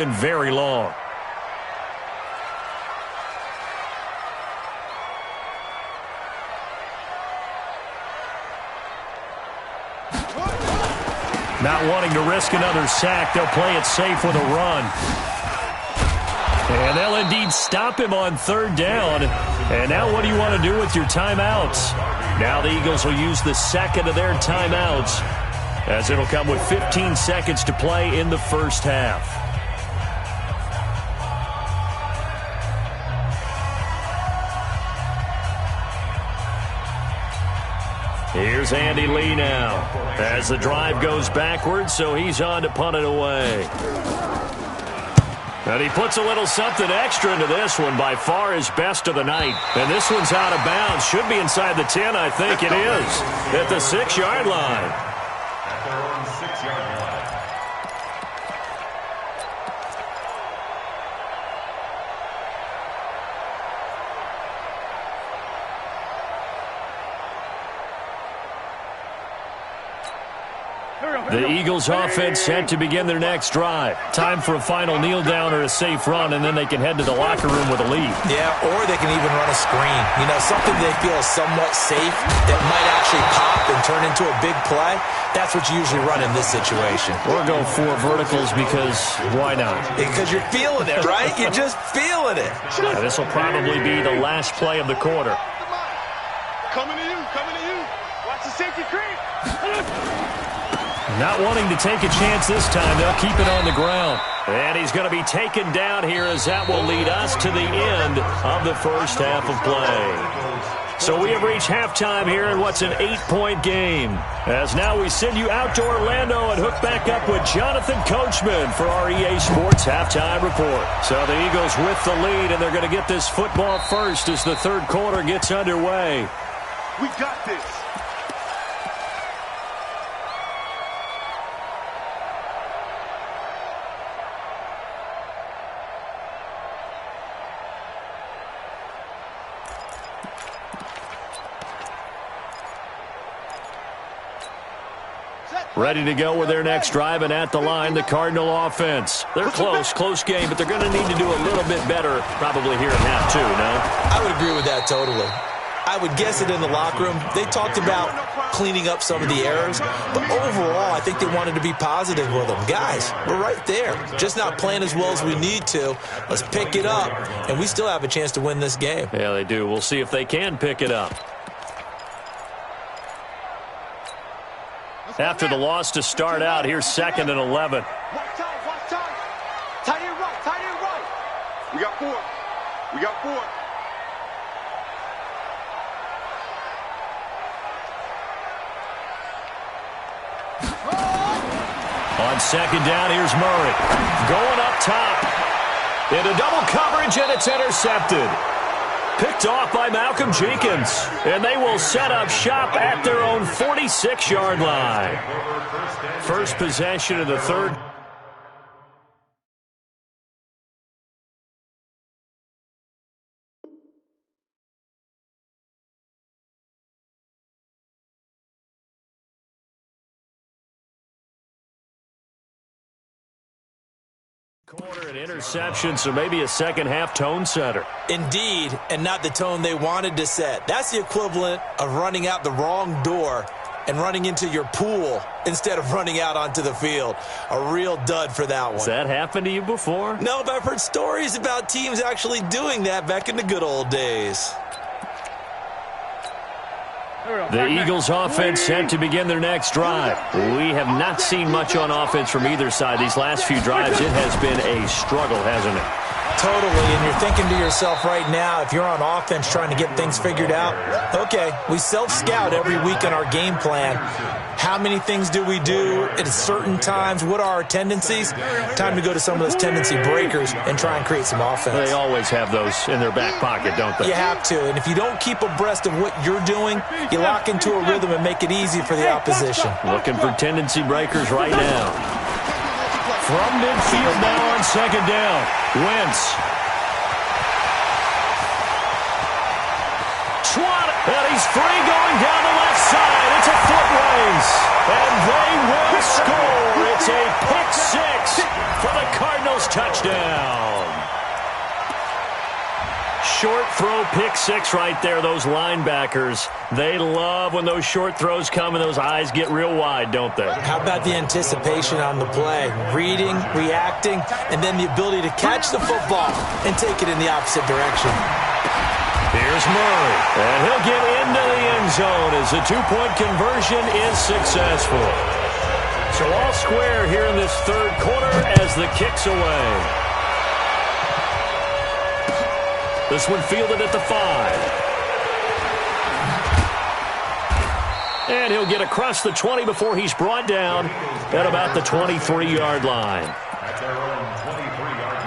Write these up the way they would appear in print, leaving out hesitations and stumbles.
and very long. Not wanting to risk another sack, they'll play it safe with a run. And they'll indeed stop him on third down. And now what do you want to do with your timeouts? Now the Eagles will use the second of their timeouts, as it'll come with 15 seconds to play in the first half. Here's Andy Lee now as the drive goes backwards, so he's on to punt it away. And he puts a little something extra into this one, by far his best of the night. And this one's out of bounds. Should be inside the 10, I think it is, at the 6-yard line. At their own 6-yard line. The Eagles offense set to begin their next drive. Time for a final kneel down or a safe run, and then they can head to the locker room with a lead. Yeah, or they can even run a screen. You know, something they feel is somewhat safe that might actually pop and turn into a big play. That's what you usually run in this situation. Or go 4 verticals because why not? Because you're feeling it, right? You're just feeling it. This will probably be the last play of the quarter. Coming to you, coming to you. Watch the safety creep. Not wanting to take a chance this time, they'll keep it on the ground. And he's going to be taken down here, as that will lead us to the end of the first half of play. So we have reached halftime here in what's an 8-point game. As now we send you out to Orlando and hook back up with Jonathan Coachman for our EA Sports Halftime Report. So the Eagles with the lead, and they're going to get this football first as the third quarter gets underway. We got this. Ready to go with their next drive, and at the line, the Cardinal offense. They're close game, but they're going to need to do a little bit better probably here in half two, no? I would agree with that totally. I would guess it in the locker room. They talked about cleaning up some of the errors, but overall, I think they wanted to be positive with them. Guys, we're right there. Just not playing as well as we need to. Let's pick it up, and we still have a chance to win this game. Yeah, they do. We'll see if they can pick it up. After the loss to start out, here's 2nd and 11. Watch time. Tight end right. We got 4. On 2nd down, here's Murray. Going up top. Into double coverage, and it's intercepted. Picked off by Malcolm Jenkins. And they will set up shop at their own 46-yard line. First possession of the third. Corner and interception, so maybe a second-half tone setter. Indeed, and not the tone they wanted to set. That's the equivalent of running out the wrong door and running into your pool instead of running out onto the field. A real dud for that one. Has that happened to you before? No, but I've heard stories about teams actually doing that back in the good old days. The Eagles offense set to begin their next drive. We have not seen much on offense from either side these last few drives. It has been a struggle, hasn't it? Totally, and you're thinking to yourself right now, if you're on offense trying to get things figured out, okay, we self-scout every week in our game plan. How many things do we do at certain times? What are our tendencies? Time to go to some of those tendency breakers and try and create some offense. They always have those in their back pocket, don't they? You have to, and if you don't keep abreast of what you're doing, you lock into a rhythm and make it easy for the opposition. Looking for tendency breakers right now. From midfield now on 2nd down. Wentz. And he's free going down the left side. It's a foot race. And they will score. It's a pick six for the Cardinals touchdown. Short throw pick six right there, those linebackers. They love when those short throws come and those eyes get real wide, don't they? How about the anticipation on the play? Reading, reacting, and then the ability to catch the football and take it in the opposite direction. Here's Murray, and he'll get into the end zone as the two-point conversion is successful. So all square here in this third quarter as the kick's away. This one fielded at the 5. And he'll get across the 20 before he's brought down at about the 23-yard line. At their own 23-yard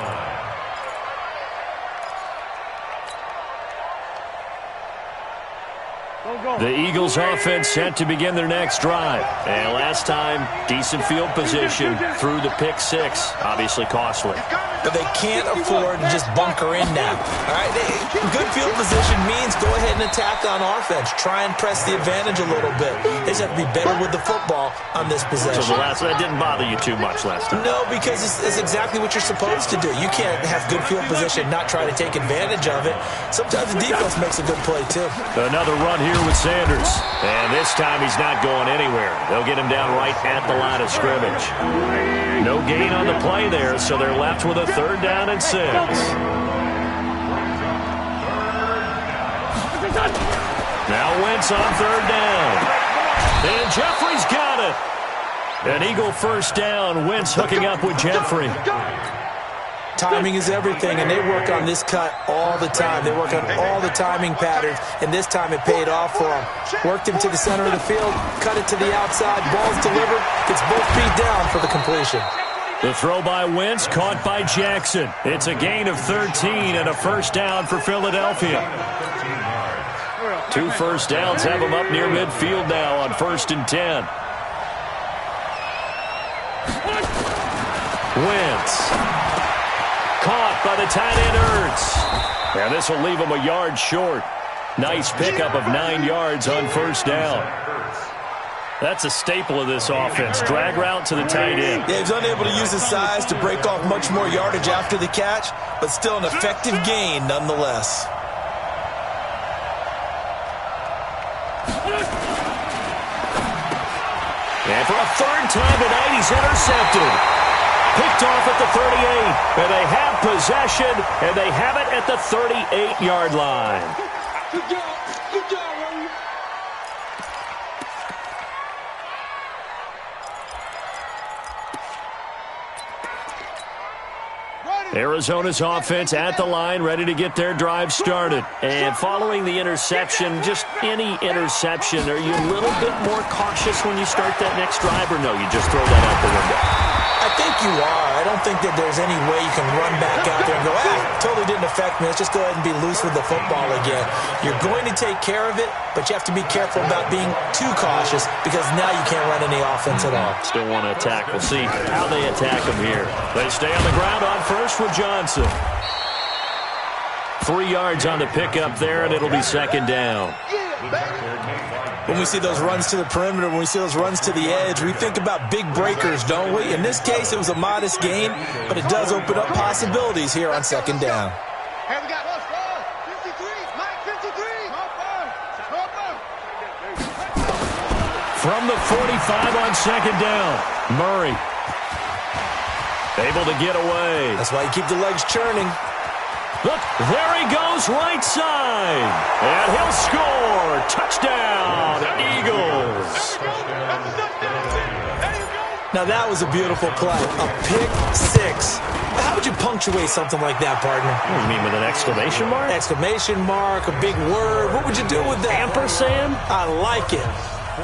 line. The Eagles offense set to begin their next drive. And last time, decent field position through the pick six. Obviously costly. But they can't afford to just bunker in now. All right, good field position means go ahead and attack on offense. Try and press the advantage a little bit. They just have to be better with the football on this possession. So that didn't bother you too much last time? No, because it's exactly what you're supposed to do. You can't have good field position, not try to take advantage of it. Sometimes the defense makes a good play, too. Another run here with Sanders. And this time he's not going anywhere. They'll get him down right at the line of scrimmage. No gain on the play there, so they're left with a 3rd down and 6. Now Wentz on 3rd down. And Jeffrey's got it. An Eagle 1st down. Wentz hooking up with Jeffrey. Timing is everything, and they work on this cut all the time. They work on all the timing patterns, and this time it paid off for them. Worked him to the center of the field, cut it to the outside, ball's delivered, gets both feet down for the completion. The throw by Wentz, caught by Jackson. It's a gain of 13 and a 1st down for Philadelphia. 2 first downs have them up near midfield now on 1st and 10. Wentz. Caught by the tight end Ertz. And this will leave him a yard short. Nice pickup of 9 yards on 1st down. That's a staple of this offense. Drag route to the tight end. Yeah, he's unable to use his size to break off much more yardage after the catch, but still an effective gain nonetheless. And for a 3rd time tonight, he's intercepted. Picked off at the 38, and they have possession, and they have it at the 38-yard line. Good job, Ronnie. Arizona's offense at the line, ready to get their drive started. And following the interception, just any interception, are you a little bit more cautious when you start that next drive, or no, you just throw that out the window? I think you are. I don't think that there's any way you can run back out there and go, totally didn't affect me. Let's just go ahead and be loose with the football again. You're going to take care of it, but you have to be careful about being too cautious because now you can't run any offense at all. Still want to attack. We'll see how they attack him here. They stay on the ground on 1st with Johnson. 3 yards on the pickup there, and it'll be 2nd down. When we see those runs to the perimeter, when we see those runs to the edge, we think about big breakers, don't we? In this case, it was a modest gain, but it does open up possibilities here on 2nd down. Hey, we got 53, Mike 53. From the 45 on 2nd down, Murray able to get away. That's why you keep the legs churning. Look, there he goes right side. And he'll score. Touchdown, Eagles. Now that was a beautiful play. A pick six. How would you punctuate something like that, partner? What do you mean, with an exclamation mark? Exclamation mark, a big word. What would you do with that? Ampersand? I like it.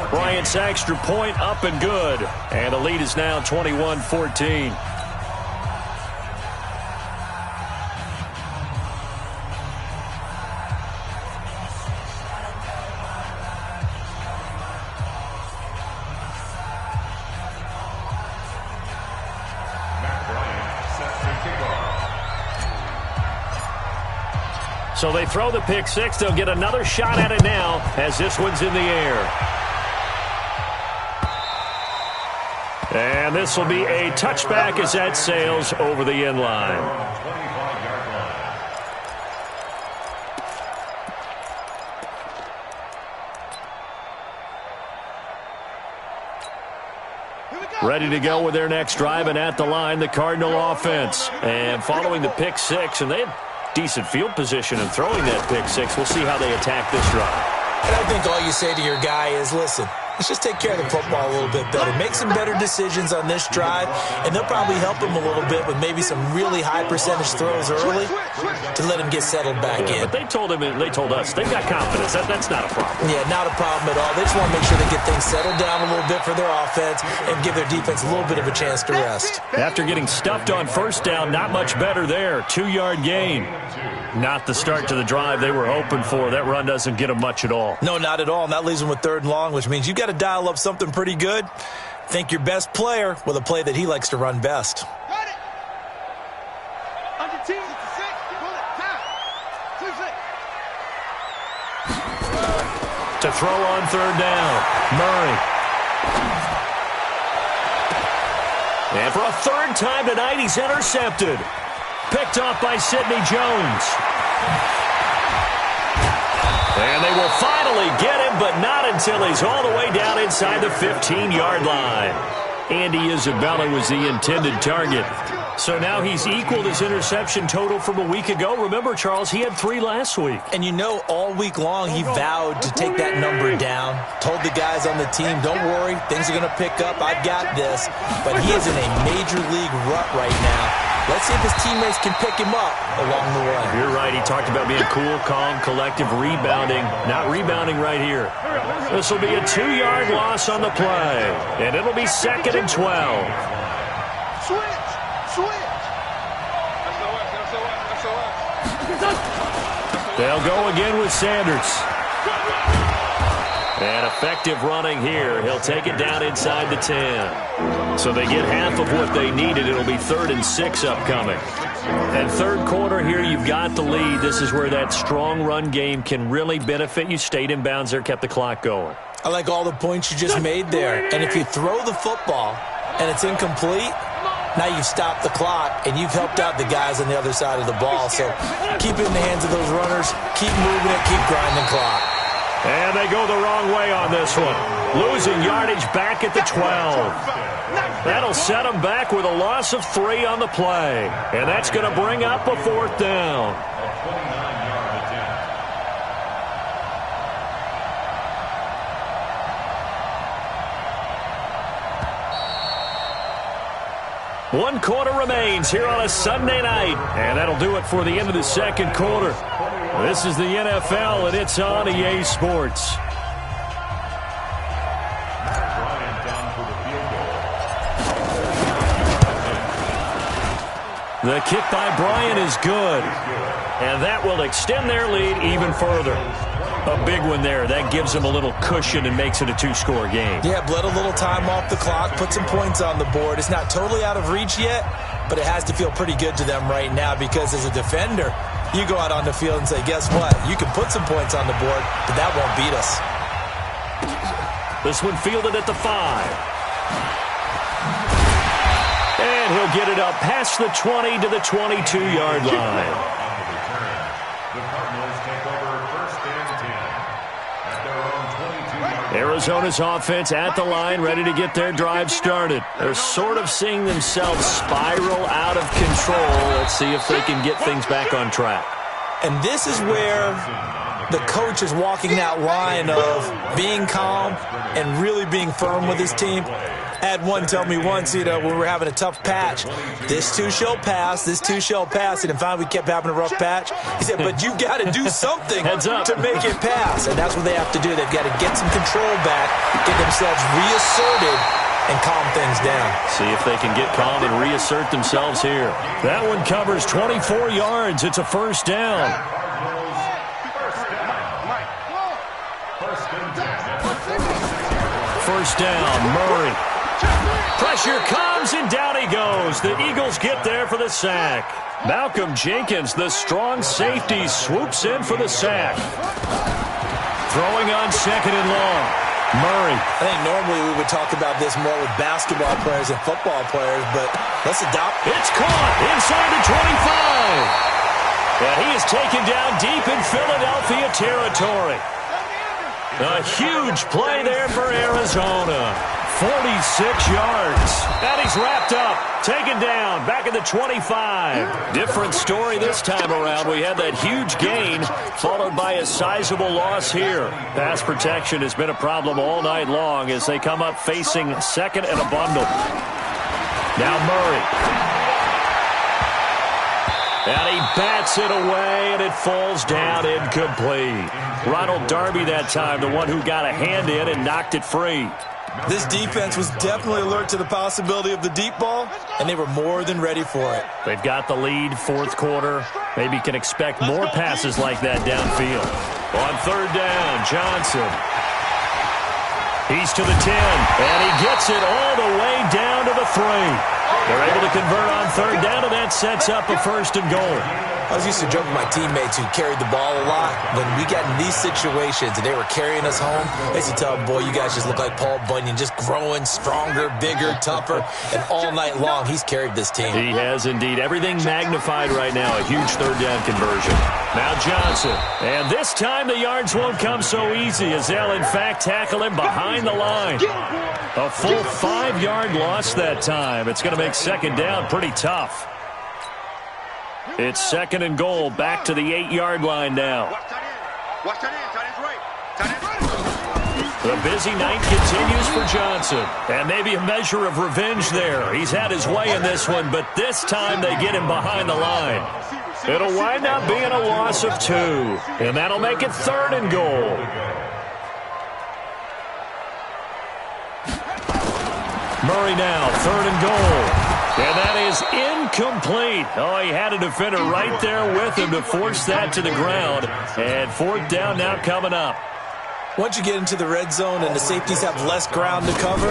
Bryant's extra point up and good. And the lead is now 21-14. So they throw the pick six. They'll get another shot at it now as this one's in the air. And this will be a touchback as that sails over the end line. Ready to go with their next drive, and at the line, the Cardinal offense. And following the pick six, and they had decent field position in throwing that pick six. We'll see how they attack this drive. And I think all you say to your guy is, listen, let's just take care of the football a little bit better. Make some better decisions on this drive, and they'll probably help him a little bit with maybe some really high percentage throws early to let him get settled back in. But they told us they've got confidence. That's not a problem. Yeah, not a problem at all. They just want to make sure they get things settled down a little bit for their offense and give their defense a little bit of a chance to rest. After getting stuffed on first down, not much better there. 2-yard gain. Not the start to the drive they were hoping for. That run doesn't get them much at all. No, not at all. And that leaves them with 3rd and long, which means you got to dial up something pretty good. Think your best player with a play that he likes to run best. Got it. Under 2, 6, pull it, time. 2, 6. To throw on 3rd down, Murray. And for a 3rd time tonight, he's intercepted. Picked off by Sidney Jones. And they will finally get him, but not until he's all the way down inside the 15-yard line. Andy Isabella was the intended target. So now he's equaled his interception total from a week ago. Remember, Charles, he had 3 last week. And you know, all week long he vowed to take that number down. Told the guys on the team, don't worry, things are going to pick up. I've got this. But he is in a major league rut right now. Let's see if his teammates can pick him up along the way. You're right. He talked about being cool, calm, collective, rebounding. Not rebounding right here. This will be a 2-yard loss on the play. And it'll be 2nd and 12. Switch. They'll go again with Sanders. And effective running here. He'll take it down inside the 10. So they get half of what they needed. It'll be 3rd and 6 upcoming. And 3rd quarter here, you've got the lead. This is where that strong run game can really benefit you. Stayed in bounds there, kept the clock going. I like all the points you just made there. And if you throw the football and it's incomplete, now you've stopped the clock and you've helped out the guys on the other side of the ball. So keep it in the hands of those runners. Keep moving it. Keep grinding clock. And they go the wrong way on this one. Losing yardage back at the 12. That'll set them back with a loss of 3 on the play. And that's going to bring up a 4th down. One quarter remains here on a Sunday night. And that'll do it for the end of the 2nd quarter. This is the NFL, and it's on EA Sports. The kick by Bryant is good. And that will extend their lead even further. A big one there. That gives them a little cushion and makes it a 2-score game. Yeah, bled a little time off the clock, put some points on the board. It's not totally out of reach yet, but it has to feel pretty good to them right now because as a defender, you go out on the field and say, guess what? You can put some points on the board, but that won't beat us. This one fielded at the 5. And he'll get it up past the 20 to the 22-yard line. The Cardinals take over 1st and 10 at their own 22-yard line. Arizona's offense at the line, ready to get their drive started. They're sort of seeing themselves spiral out of control. Let's see if they can get things back on track. And this is where the coach is walking that line of being calm and really being firm with his team. I had one tell me once, when we were having a tough patch, this too shall pass, this too shall pass. And finally we kept having a rough patch. He said, but you got to do something to make it pass. And that's what they have to do. They've got to get some control back, get themselves reasserted, and calm things down. See if they can get calm and reassert themselves here. That one covers 24 yards. It's a 1st down. First down, Murray. Pressure comes, and down he goes. The Eagles get there for the sack. Malcolm Jenkins, the strong safety, swoops in for the sack. Throwing on second and long. Murray. I think normally we would talk about this more with basketball players and football players, but let's adopt. It's caught inside the 25. And he is taken down deep in Philadelphia territory. A huge play there for Arizona. 46 yards. And he's wrapped up. Taken down. Back at the 25. Different story this time around. We had that huge gain followed by a sizable loss here. Pass protection has been a problem all night long as they come up facing second and a bundle. Now Murray. And he bats it away, and it falls down incomplete. Ronald Darby that time, the one who got a hand in and knocked it free. This defense was definitely alert to the possibility of the deep ball, and they were more than ready for it. They've got the lead, fourth quarter. Maybe can expect more passes like that downfield. On third down, Johnson. He's to the 10, and he gets it all the way down to the 3. They're able to convert on third down, and that sets up a first and goal. I was used to joke with my teammates who carried the ball a lot. When we got in these situations and they were carrying us home, they used to tell them, boy, you guys just look like Paul Bunyan, just growing stronger, bigger, tougher. And all night long, he's carried this team. He has indeed. Everything magnified right now. A huge third down conversion. Now Johnson. And this time the yards won't come so easy as they'll, in fact, tackle him behind the line. A full 5-yard loss that time. It's going to make second down pretty tough. It's second and goal, back to the 8-yard line now. The busy night continues for Johnson. And maybe a measure of revenge there. He's had his way in this one, but this time they get him behind the line. It'll wind up being a loss of 2. And that'll make it third and goal. Murray now, third and goal. And that is incomplete. Oh, he had a defender right there with him to force that to the ground. And fourth down now coming up. Once you get into the red zone and the safeties have less ground to cover,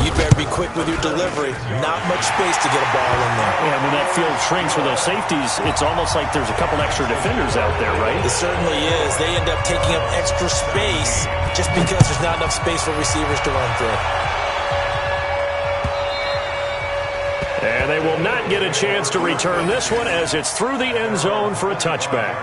you better be quick with your delivery. Not much space to get a ball in there. Yeah, when that field shrinks with those safeties, it's almost like there's a couple extra defenders out there, right? It certainly is. They end up taking up extra space just because there's not enough space for receivers to run through. And they will not get a chance to return this one as it's through the end zone for a touchback.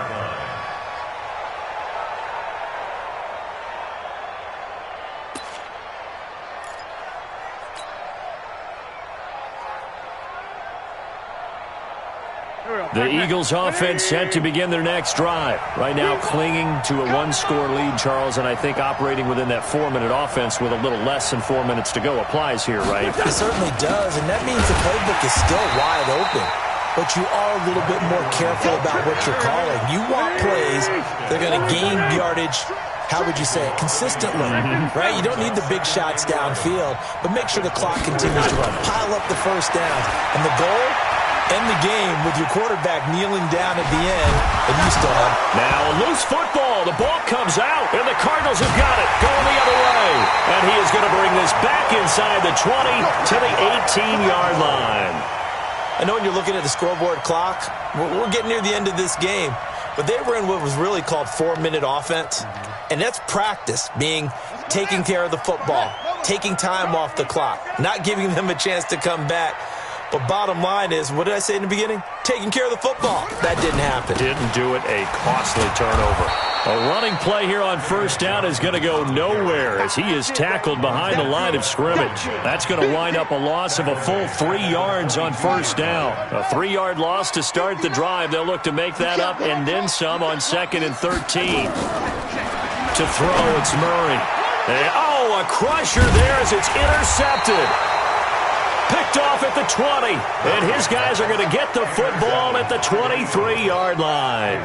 The Eagles offense set to begin their next drive. Right now clinging to a one-score lead, Charles, and I think operating within that 4-minute offense with a little less than 4 minutes to go applies here, right? It certainly does, and that means the playbook is still wide open. But you are a little bit more careful about what you're calling. You want plays that are going to gain yardage, how would you say it, consistently, right? You don't need the big shots downfield, but make sure the clock continues to run. Pile up the first downs. And the goal? End the game with your quarterback kneeling down at the end, and you still have. Now a loose football. The ball comes out, and the Cardinals have got it. Going the other way. And he is going to bring this back inside the 20 to the 18-yard line. I know when you're looking at the scoreboard clock, we're getting near the end of this game, but they were in what was really called 4-minute offense, and that's practice, meaning taking care of the football, taking time off the clock, not giving them a chance to come back. But bottom line is, what did I say in the beginning? Taking care of the football. That didn't happen. Didn't do it. A costly turnover. A running play here on first down is going to go nowhere as he is tackled behind the line of scrimmage. That's going to wind up a loss of a full 3 yards on first down. A 3-yard loss to start the drive. They'll look to make that up and then some on 2nd and 13. To throw, it's Murray. Oh, a crusher there as it's intercepted. Picked off at the 20, and his guys are going to get the football at the 23-yard line.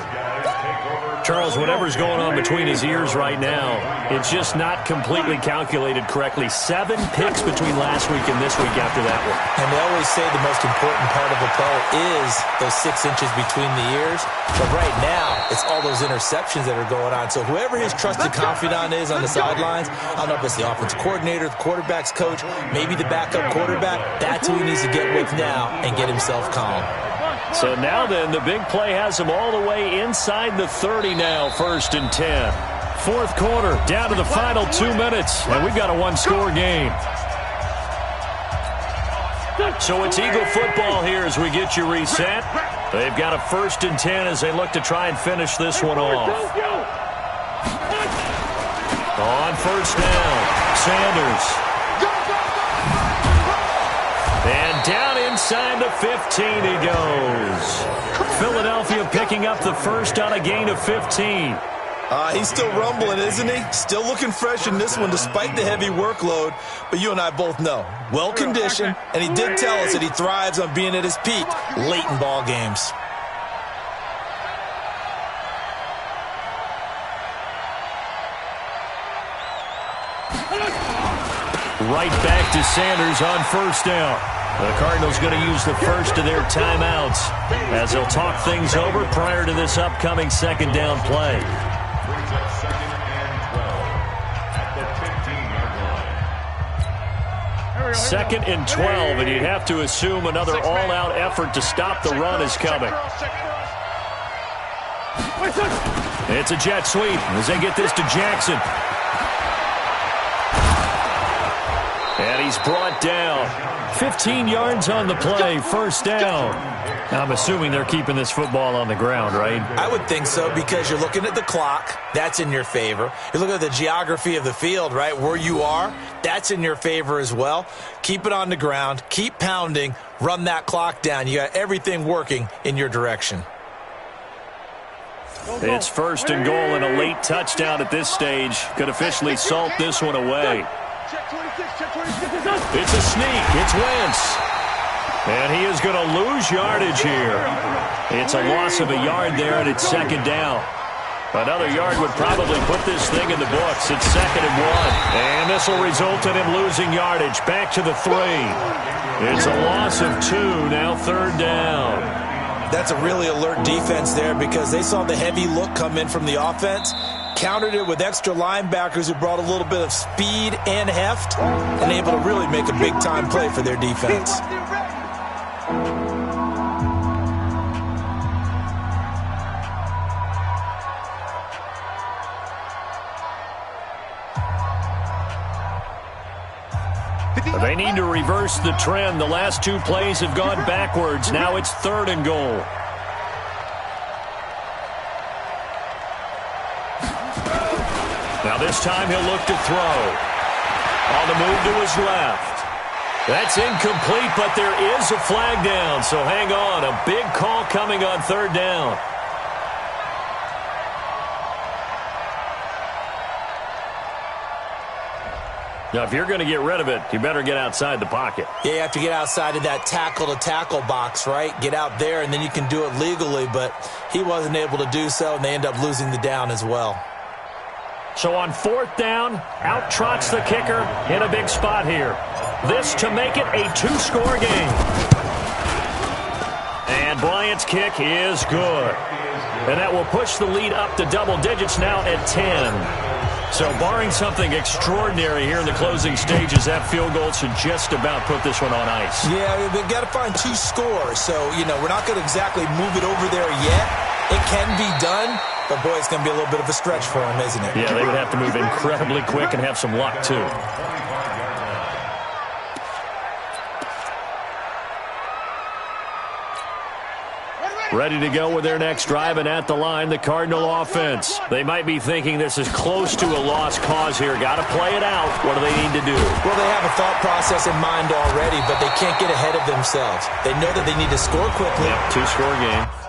Charles, whatever's going on between his ears right now, it's just not completely calculated correctly. 7 picks between last week and this week after that one. And they always say the most important part of a play is those 6 inches between the ears. But right now, it's all those interceptions that are going on. So whoever his trusted confidant is on the sidelines, I don't know if it's the offensive coordinator, the quarterback's coach, maybe the backup quarterback, that's who he needs to get with now and get himself calm. So now then, the big play has him all the way inside the 30 now, 1st and 10. Fourth quarter, down to the final 2 minutes, and we've got a one-score game. So it's Eagle football here as we get you reset. They've got a 1st and 10 as they look to try and finish this one off. On 1st down, Sanders. And down inside the 15 he goes. Philadelphia picking up the first on a gain of 15. He's still rumbling, isn't he? Still looking fresh in this one despite the heavy workload. But you and I both know, well-conditioned, and he did tell us that he thrives on being at his peak late in ball games. Right back to Sanders on 1st down. The Cardinals going to use the first of their timeouts as they'll talk things over prior to this upcoming 2nd down play. Brings up 2nd and 12 at the 15-yard line. 2nd and 12, and you'd have to assume another all-out effort to stop the run is coming. It's a jet sweep as they get this to Jackson. And he's brought down. 15 yards on the play, 1st down. I'm assuming they're keeping this football on the ground, right? I would think so because you're looking at the clock. That's in your favor. You're looking at the geography of the field, right? Where you are, that's in your favor as well. Keep it on the ground. Keep pounding. Run that clock down. You got everything working in your direction. It's 1st and goal and a late touchdown at this stage. Could officially salt this one away. It's a sneak. It's Wentz. And he is going to lose yardage here. It's a loss of a yard there, and it's 2nd down. Another yard would probably put this thing in the books. It's 2nd and 1. And this will result in him losing yardage. Back to the 3. It's a loss of 2. Now 3rd down. That's a really alert defense there because they saw the heavy look come in from the offense, countered it with extra linebackers who brought a little bit of speed and heft, and able to really make a big-time play for their defense. They need to reverse the trend. The last 2 plays have gone backwards. Now it's 3rd and goal. Now this time he'll look to throw. On the move to his left. That's incomplete, but there is a flag down. So hang on. A big call coming on 3rd down. Now, if you're going to get rid of it, you better get outside the pocket. Yeah, you have to get outside of that tackle-to-tackle box, right? Get out there, and then you can do it legally, but he wasn't able to do so, and they end up losing the down as well. So on 4th down, out trots the kicker in a big spot here. This to make it a 2-score game. And Bryant's kick is good. And that will push the lead up to double digits now at 10. So barring something extraordinary here in the closing stages, that field goal should just about put this one on ice. Yeah, they've got to find 2 scores. So, we're not going to exactly move it over there yet. It can be done, but, boy, it's going to be a little bit of a stretch for them, isn't it? Yeah, they would have to move incredibly quick and have some luck, too. Ready to go with their next drive, and at the line, the Cardinal offense. They might be thinking this is close to a lost cause here. Got to play it out. What do they need to do? Well, they have a thought process in mind already, but they can't get ahead of themselves. They know that they need to score quickly. Yep, 2-score game.